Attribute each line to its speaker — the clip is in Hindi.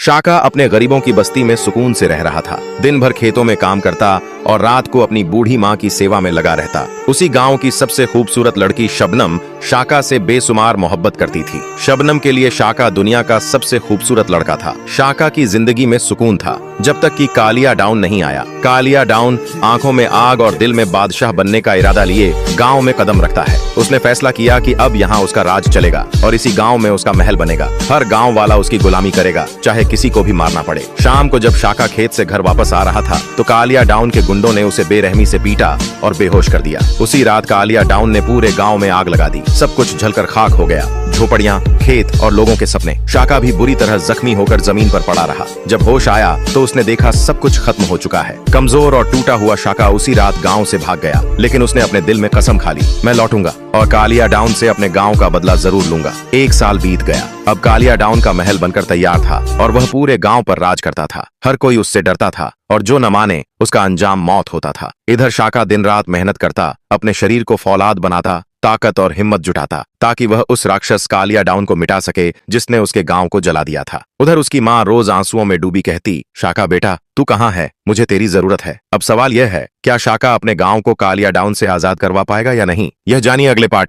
Speaker 1: शाका अपने गरीबों की बस्ती में सुकून से रह रहा था। दिन भर खेतों में काम करता और रात को अपनी बूढ़ी माँ की सेवा में लगा रहता। उसी गांव की सबसे खूबसूरत लड़की शबनम शाका से बेसुमार मोहब्बत करती थी। शबनम के लिए शाका दुनिया का सबसे खूबसूरत लड़का था। शाका की जिंदगी में सुकून था जब तक कि कालिया डाउन नहीं आया। कालिया डाउन आंखों में आग और दिल में बादशाह बनने का इरादा लिए गांव में कदम रखता है। उसने फैसला किया कि अब यहाँ उसका राज चलेगा और इसी गांव में उसका महल बनेगा। हर गांव वाला उसकी गुलामी करेगा, चाहे किसी को भी मारना पड़े। शाम को जब शाका खेत से घर वापस आ रहा था तो कालिया डाउन के गुंडों ने उसे बेरहमी से पीटा और बेहोश कर दिया। उसी रात कालिया डाउन ने पूरे गांव में आग लगा दी। सब कुछ जलकर खाक हो गया, झोपड़ियां, खेत और लोगों के सपने। शाका भी बुरी तरह जख्मी होकर जमीन पर पड़ा रहा। जब होश आया तो उसने देखा सब कुछ खत्म हो चुका है। कमजोर और टूटा हुआ शाका उसी रात गांव से भाग गया, लेकिन उसने अपने दिल में कसम खा ली, मैं लौटूंगा और कालिया डाउन से अपने गांव का बदला जरूर लूंगा। 1 साल बीत गया। अब कालिया डाउन का महल बनकर तैयार था और वह पूरे गांव पर राज करता था। हर कोई उससे डरता था और जो न माने उसका अंजाम मौत होता था। इधर शाका दिन रात मेहनत करता, अपने शरीर को फौलाद बनाता, ताकत और हिम्मत जुटाता ताकि वह उस राक्षस कालिया डाउन को मिटा सके जिसने उसके गांव को जला दिया था। उधर उसकी माँ रोज आंसुओं में डूबी कहती, शाका बेटा तू कहाँ है, मुझे तेरी जरूरत है। अब सवाल यह है, क्या शाका अपने गांव को कालिया डाउन से आजाद करवा पाएगा या नहीं, यह जानिए अगले पार्ट में।